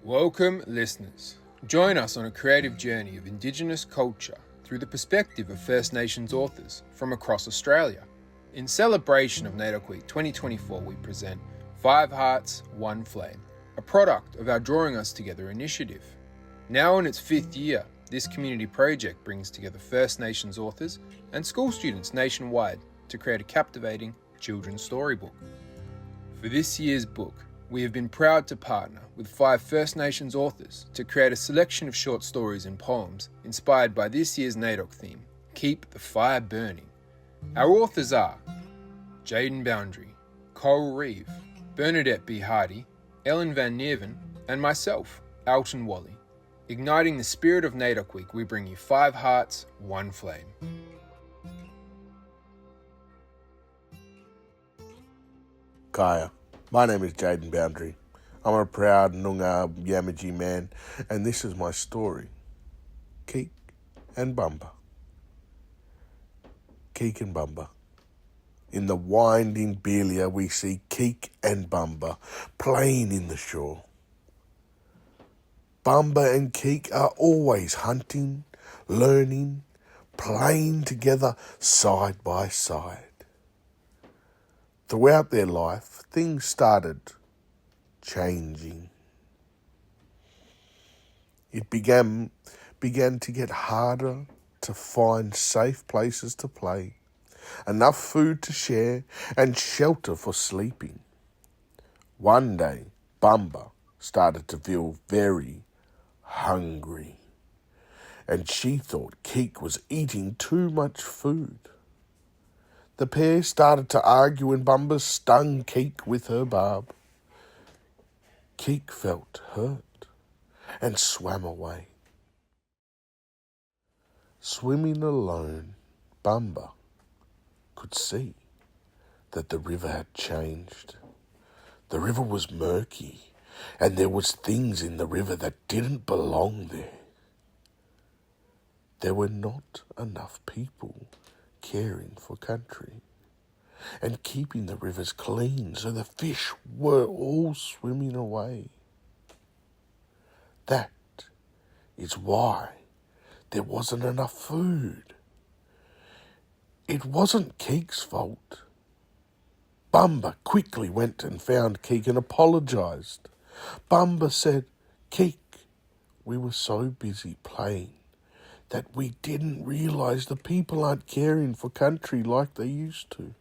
Welcome, listeners. Join us on a creative journey of Indigenous culture through the perspective of First Nations authors from across Australia. In celebration of NAIDOC Week 2024, we present 5 Hearts, 1 Flame, a product of our Drawing Us Together initiative. Now in its 5th year, this community project brings together First Nations authors and school students nationwide to create a captivating children's storybook. For this year's book, we have been proud to partner with 5 First Nations authors to create a selection of short stories and poems inspired by this year's NAIDOC theme, Keep the Fire Burning. Our authors are Jayden Boundry, Reeve, Bernadette Hardy, Ellen van Neerven, and myself, Alton Walley. Igniting the spirit of NAIDOC Week, we bring you 5 Hearts, 1 Flame. Kaya. My name is Jayden Boundry. I'm a proud Noongar Yamaji man, and this is my story, Keek and Bumba. Keek and Bumba. In the winding Belia we see Keek and Bumba playing in the shore. Bumba and Keek are always hunting, learning, playing together side by side. Throughout their life, things started changing. It began to get harder to find safe places to play, enough food to share, and shelter for sleeping. One day, Bumba started to feel very hungry, and she thought Keek was eating too much food. The pair started to argue and Bumba stung Keek with her barb. Keek felt hurt and swam away. Swimming alone, Bumba could see that the river had changed. The river was murky and there was things in the river that didn't belong there. There were not enough people caring for country and keeping the rivers clean so the fish were all swimming away. That is why there wasn't enough food. It wasn't Keek's fault. Bumba quickly went and found Keek and apologised. Bumba said, "Keek, we were so busy playing that we didn't realise the people aren't caring for country like they used to."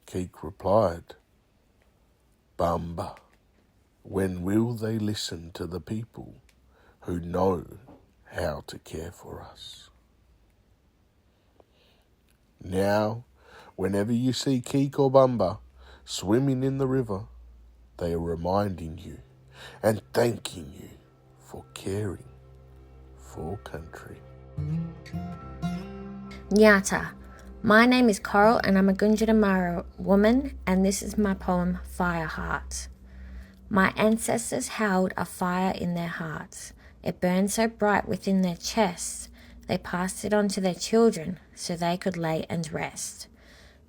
Keek replied, "Bumba, when will they listen to the people who know how to care for us?" Now, whenever you see Keek or Bumba swimming in the river, they are reminding you and thanking you for caring for country. Nyata. My name is Coral and I'm a Gundjadamara woman, and this is my poem, Fire Heart. My ancestors held a fire in their hearts. It burned so bright within their chests, they passed it on to their children so they could lay and rest.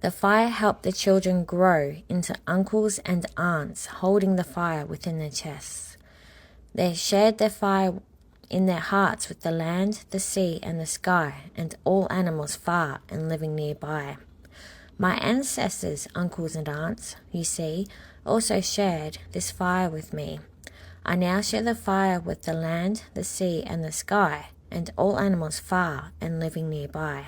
The fire helped the children grow into uncles and aunts, holding the fire within their chests. They shared their fire in their hearts with the land, the sea, and the sky, and all animals far and living nearby. My ancestors, uncles and aunts, you see, also shared this fire with me. I now share the fire with the land, the sea, and the sky, and all animals far and living nearby.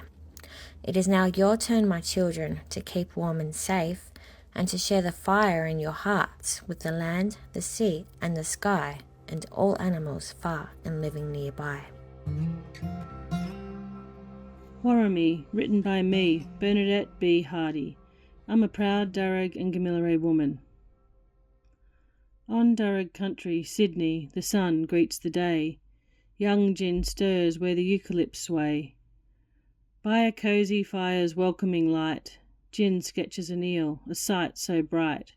It is now your turn, my children, to keep warm and safe, and to share the fire in your hearts with the land, the sea, and the sky, and all animals far and living nearby. Warrami, written by me, Bernadette Hardy. I'm a proud Darug and Gamilaroi woman. On Darug country, Sydney, the sun greets the day. Young gin stirs where the eucalypts sway. By a cosy fire's welcoming light, gin sketches an eel, a sight so bright.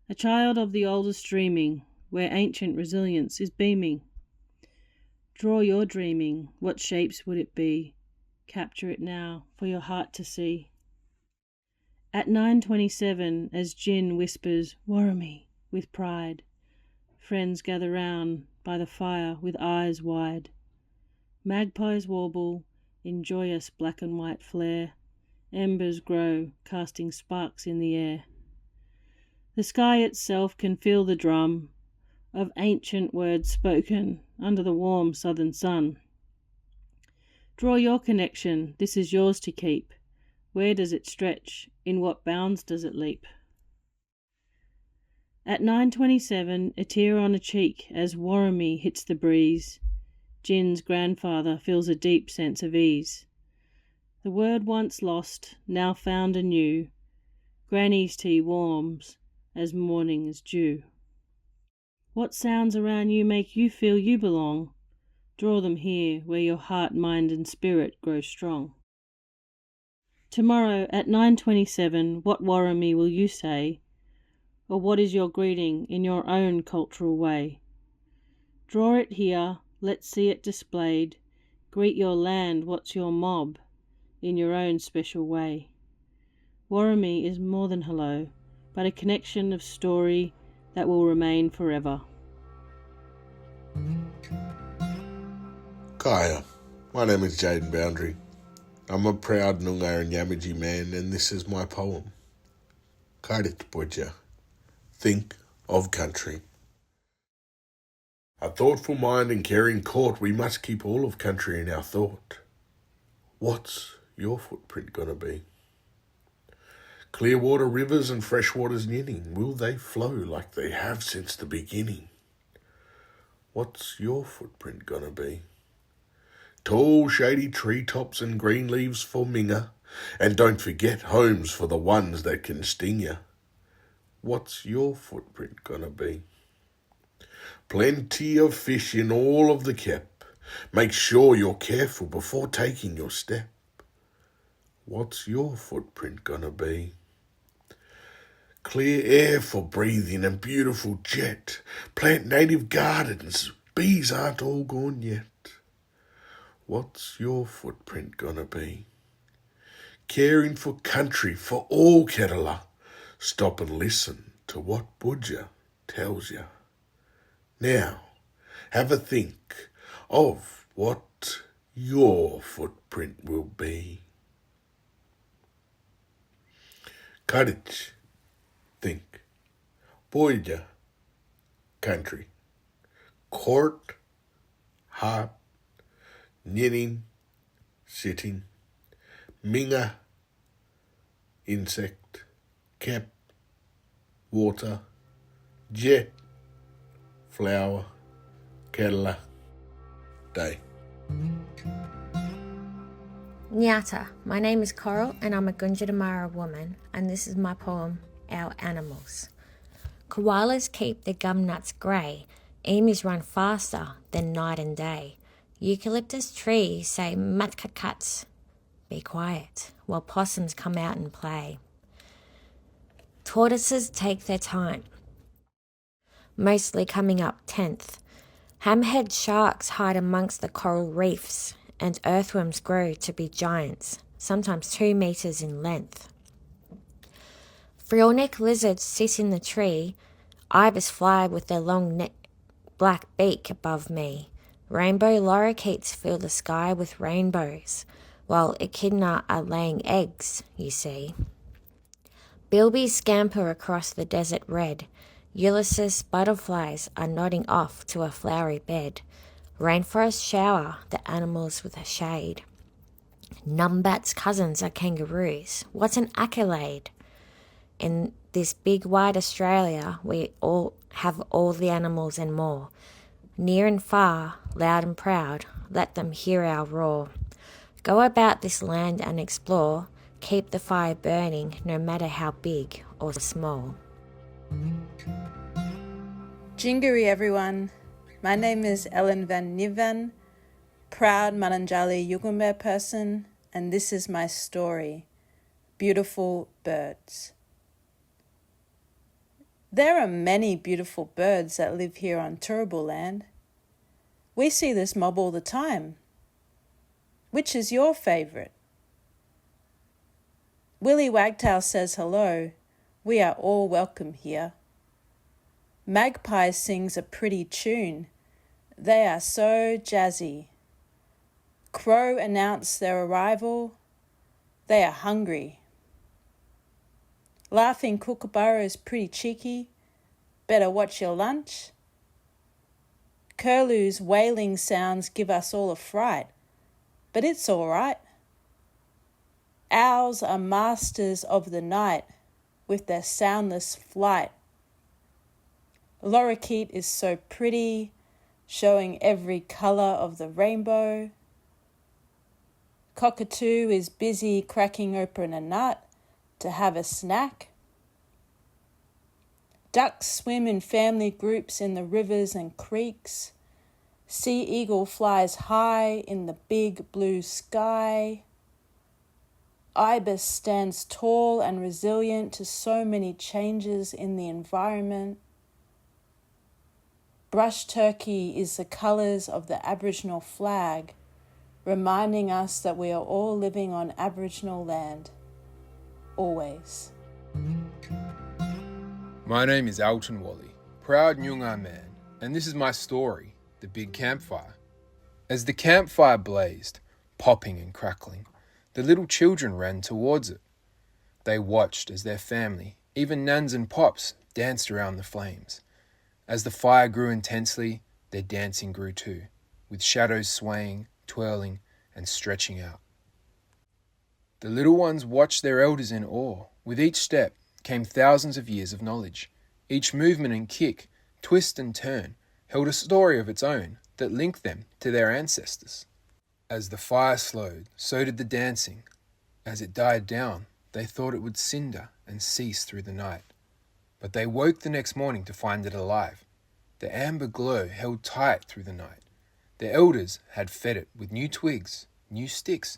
A child of the oldest dreaming, where ancient resilience is beaming. Draw your dreaming, what shapes would it be? Capture it now for your heart to see. At 9:27, as gin whispers, Warrami, with pride, Friends gather round by the fire with eyes wide. Magpies warble in joyous black and white flare. Embers grow, casting sparks in the air. The sky itself can feel the drum of ancient words spoken under the warm southern sun. Draw your connection, this is yours to keep. Where does it stretch? In what bounds does it leap? At 9:27, a tear on a cheek as Warramie hits the breeze. Jin's grandfather feels a deep sense of ease. The word once lost, now found anew. Granny's tea warms as morning is dew. What sounds around you make you feel you belong? Draw them here where your heart, mind and spirit grow strong. Tomorrow at 9:27, what Warramie will you say? Or what is your greeting in your own cultural way? Draw it here, let's see it displayed. Greet your land, what's your mob, in your own special way. Warramie is more than hello, but a connection of story that will remain forever. Kaya, my name is Jayden Boundry. I'm a proud Noongar and Yamaji man, and this is my poem. Kairit Puja, think of country. A thoughtful mind and caring court, we must keep all of country in our thought. What's your footprint gonna be? Clear water rivers and fresh waters knitting, will they flow like they have since the beginning? What's your footprint gonna be? Tall shady treetops and green leaves for Minga, and don't forget homes for the ones that can sting ya. What's your footprint gonna be? Plenty of fish in all of the kep. Make sure you're careful before taking your step. What's your footprint gonna be? Clear air for breathing and beautiful jet. Plant native gardens, bees aren't all gone yet. What's your footprint gonna be? Caring for country for all Kerala. Stop and listen to what Budja tells ya. Now, have a think of what your footprint will be. Courage, think. Budja, country. Court, heart. Knitting, sitting. Minga, insect. Cap, water. Jet, flower. Kerala, day. Nyata, my name is Coral and I'm a Gunditjmara woman, and this is my poem, Our Animals. Koalas keep their gum nuts grey, emus run faster than night and day. Eucalyptus trees say mat-cut-cuts, be quiet, while possums come out and play. Tortoises take their time, mostly coming up 10th. Hammerhead sharks hide amongst the coral reefs, and earthworms grow to be giants, sometimes 2 meters in length. Frill-neck lizards sit in the tree, ibis fly with their long black beak above me. Rainbow lorikeets fill the sky with rainbows, while echidna are laying eggs, you see. Bilbies scamper across the desert red. Ulysses butterflies are nodding off to a flowery bed. Rainforests shower the animals with a shade. Numbat's cousins are kangaroos. What's an accolade? In this big wide Australia, we all have all the animals and more. Near and far, loud and proud, let them hear our roar. Go about this land and explore, keep the fire burning no matter how big or small. Jingari everyone, my name is Ellen van Neerven, proud Mananjali Yugambeh person, and this is my story, Beautiful Birds. There are many beautiful birds that live here on Turrbal land. We see this mob all the time. Which is your favourite? Willie Wagtail says hello. We are all welcome here. Magpie sings a pretty tune. They are so jazzy. Crow announce their arrival. They are hungry. Laughing kookaburra's pretty cheeky. Better watch your lunch. Curlew's wailing sounds give us all a fright, but it's all right. Owls are masters of the night with their soundless flight. Lorikeet is so pretty, showing every colour of the rainbow. Cockatoo is busy cracking open a nut to have a snack. Ducks swim in family groups in the rivers and creeks. Sea eagle flies high in the big blue sky. Ibis stands tall and resilient to so many changes in the environment. Brush turkey is the colours of the Aboriginal flag, reminding us that we are all living on Aboriginal land. Always. My name is Alton Walley, proud Nyungar man, and this is my story, The Big Campfire. As the campfire blazed, popping and crackling, the little children ran towards it. They watched as their family, even nans and pops, danced around the flames. As the fire grew intensely, their dancing grew too, with shadows swaying, twirling, and stretching out. The little ones watched their elders in awe. With each step came thousands of years of knowledge. Each movement and kick, twist and turn, held a story of its own that linked them to their ancestors. As the fire slowed, so did the dancing. As it died down, they thought it would cinder and cease through the night. But they woke the next morning to find it alive. The amber glow held tight through the night. The elders had fed it with new twigs, new sticks,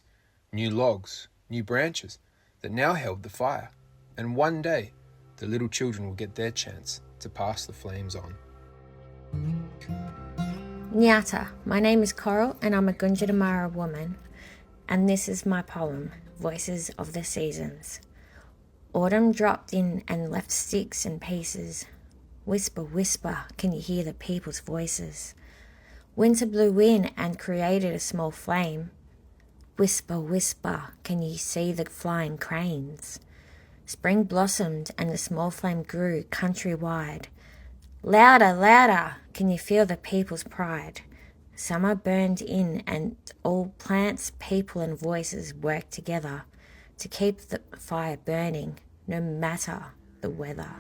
new logs, new branches that now held the fire. And one day, the little children will get their chance to pass the flames on. Nyata, my name is Coral and I'm a Gunditjmara woman, and this is my poem, Voices of the Seasons. Autumn dropped in and left sticks and pieces. Whisper, whisper, can you hear the people's voices? Winter blew in and created a small flame. Whisper, whisper, can you see the flying cranes? Spring blossomed and the small flame grew countrywide. Louder, louder, can you feel the people's pride? Summer burned in and all plants, people and voices worked together to keep the fire burning no matter the weather.